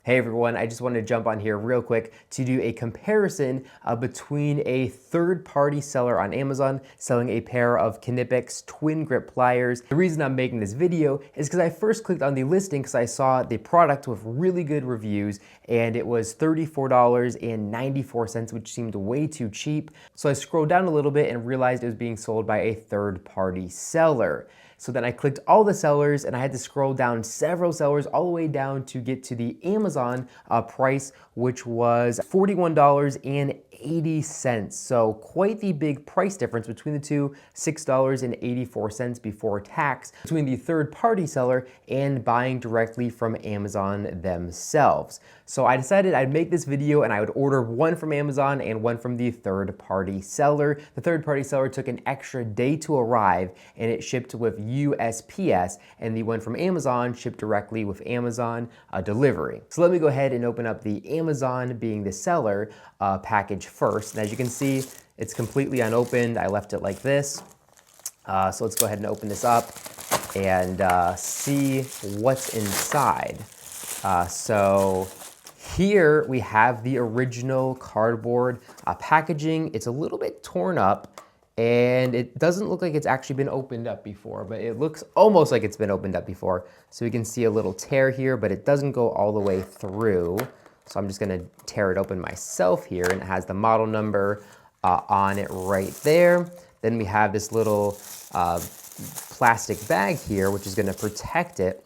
Hey everyone, I just wanted to jump on here real quick to do a comparison between a third-party seller on Amazon selling a pair of Knipex TwinGrip pliers. The reason I'm making this video is because I first clicked on the listing because I saw the product with really good reviews and it was $34.94, which seemed way too cheap. So I scrolled down a little bit and realized it was being sold by a third-party seller. So then I clicked all the sellers and I had to scroll down several sellers all the way down to get to the Amazon price, which was $41.80. So quite the big price difference between the two, $6.84 before tax, between the third-party seller and buying directly from Amazon themselves. So I decided I'd make this video and I would order one from Amazon and one from the third-party seller. The third-party seller took an extra day to arrive and it shipped with USPS, and the one from Amazon shipped directly with Amazon delivery. So let me go ahead and open up the Amazon, being the seller, package first. And as you can see, it's completely unopened. I left it like this. So let's go ahead and open this up and see what's inside. So here we have the original cardboard packaging. It's a little bit torn up and it doesn't look like it's actually been opened up before, but it looks almost like it's been opened up before. So we can see a little tear here, but it doesn't go all the way through. So I'm just gonna tear it open myself here, and it has the model number on it right there. Then we have this little plastic bag here, which is gonna protect it.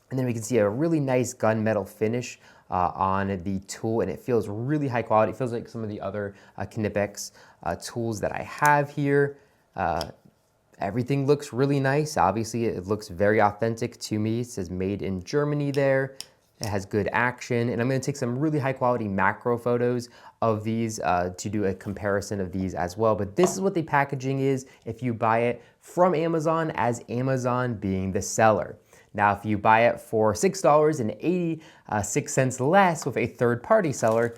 And then we can see a really nice gunmetal finish on the tool, and it feels really high quality. It feels like some of the other Knipex tools that I have here. Everything looks really nice. Obviously, it looks very authentic to me. It says made in Germany there. It has good action, and I'm gonna take some really high quality macro photos of these to do a comparison of these as well. But this is what the packaging is if you buy it from Amazon, as Amazon being the seller. Now, if you buy it for $6.86 less with a third-party seller,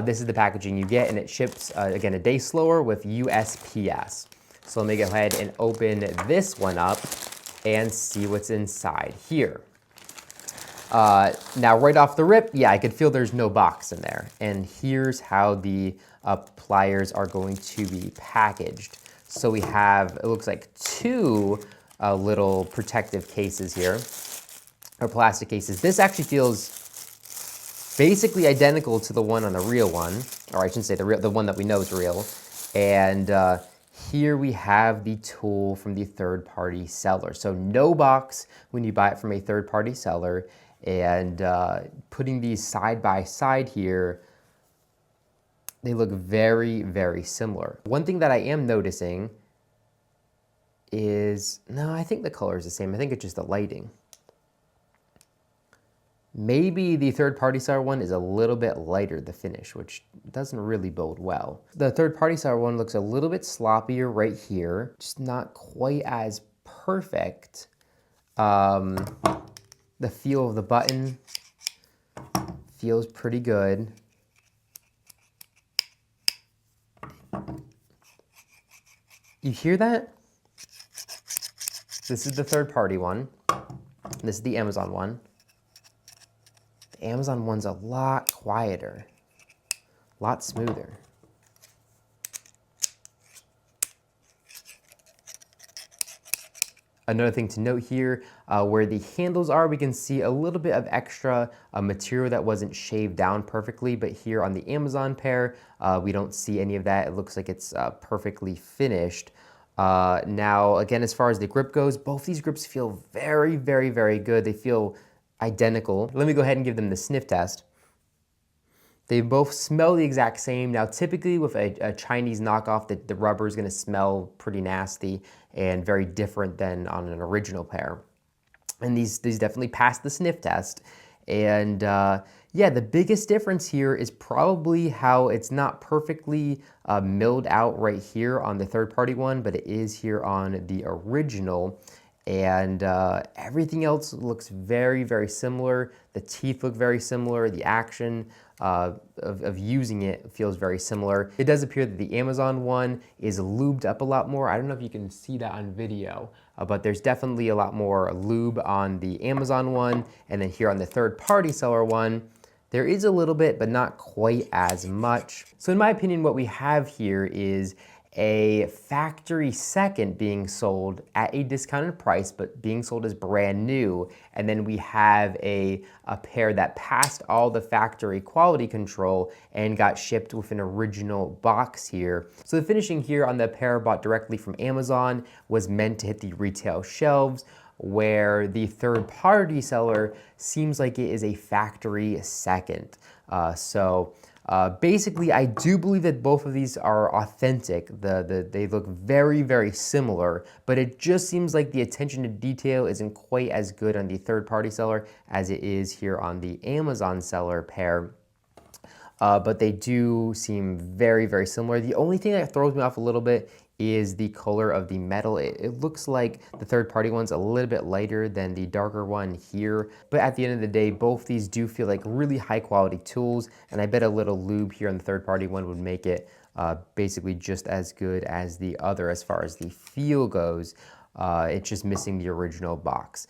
this is the packaging you get, and it ships, again, a day slower with USPS. So let me go ahead and open this one up and see what's inside here. Now, right off the rip, yeah, I could feel there's no box in there. And here's how the pliers are going to be packaged. So we have, it looks like two little protective cases here, or plastic cases. This actually feels basically identical to the one on the real one, or I shouldn't say the one that we know is real. And here we have the tool from the third-party seller. So no box when you buy it from a third-party seller. And putting these side by side here, they look very, very similar. One thing that I am noticing is, no, I think the color is the same. I think it's just the lighting. Maybe the third-party seller one is a little bit lighter, the finish, which doesn't really bode well. The third-party seller one looks a little bit sloppier right here, just not quite as perfect. The feel of the button feels pretty good. You hear that? This is the third-party one. This is the Amazon one. The Amazon one's a lot quieter, a lot smoother. Another thing to note here, where the handles are, we can see a little bit of extra material that wasn't shaved down perfectly, but here on the Amazon pair, we don't see any of that. It looks like it's perfectly finished. Now, again, as far as the grip goes, both these grips feel very, very, very good. They feel identical. Let me go ahead and give them the sniff test. They both smell the exact same. Now, typically with a Chinese knockoff, the rubber is gonna smell pretty nasty and very different than on an original pair. And these definitely passed the sniff test. And yeah, the biggest difference here is probably how it's not perfectly milled out right here on the third-party one, but it is here on the original. And everything else looks very, very similar. The teeth look very similar. The action of using it feels very similar. It does appear that the Amazon one is lubed up a lot more. I don't know if you can see that on video, but there's definitely a lot more lube on the Amazon one. And then here on the third-party seller one, There is a little bit, but not quite as much. So in my opinion, what we have here is a factory second being sold at a discounted price, but being sold as brand new. And then we have a pair that passed all the factory quality control and got shipped with an original box here. So the finishing here on the pair bought directly from Amazon was meant to hit the retail shelves, where the third-party seller seems like it is a factory second. Basically, I do believe that both of these are authentic. They look very, very similar, but it just seems like the attention to detail isn't quite as good on the third-party seller as it is here on the Amazon seller pair. But they do seem very, very similar. The only thing that throws me off a little bit is the color of the metal. It looks like the third-party one's a little bit lighter than the darker one here, but at the end of the day, both these do feel like really high-quality tools, and I bet a little lube here on the third-party one would make it basically just as good as the other as far as the feel goes. It's just missing the original box.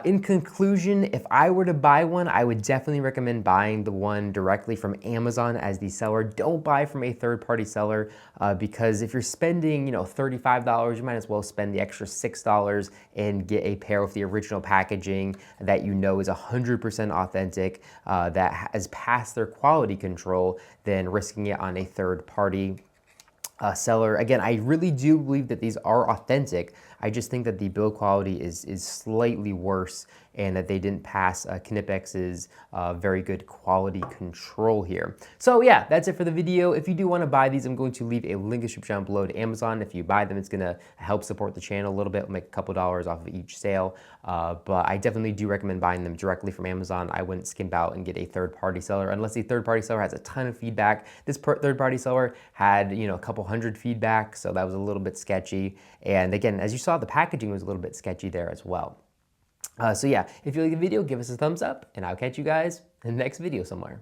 In conclusion, if I were to buy one, I would definitely recommend buying the one directly from Amazon as the seller. Don't buy from a third-party seller because if you're spending, $35, you might as well spend the extra $6 and get a pair with the original packaging that you know is 100% authentic, that has passed their quality control, than risking it on a third-party seller. Again, I really do believe that these are authentic. I just think that the build quality is slightly worse and that they didn't pass Knipex's very good quality control here. So yeah, that's it for the video. If you do want to buy these, I'm going to leave a link in the description below to Amazon. If you buy them, it's going to help support the channel a little bit, make a couple dollars off of each sale. But I definitely do recommend buying them directly from Amazon. I wouldn't skimp out and get a third-party seller unless the third-party seller has a ton of feedback. This third-party seller had, a couple hundred feedback, so that was a little bit sketchy. And again, as you saw, the packaging was a little bit sketchy there as well. So yeah, if you like the video, give us a thumbs up, and I'll catch you guys in the next video somewhere.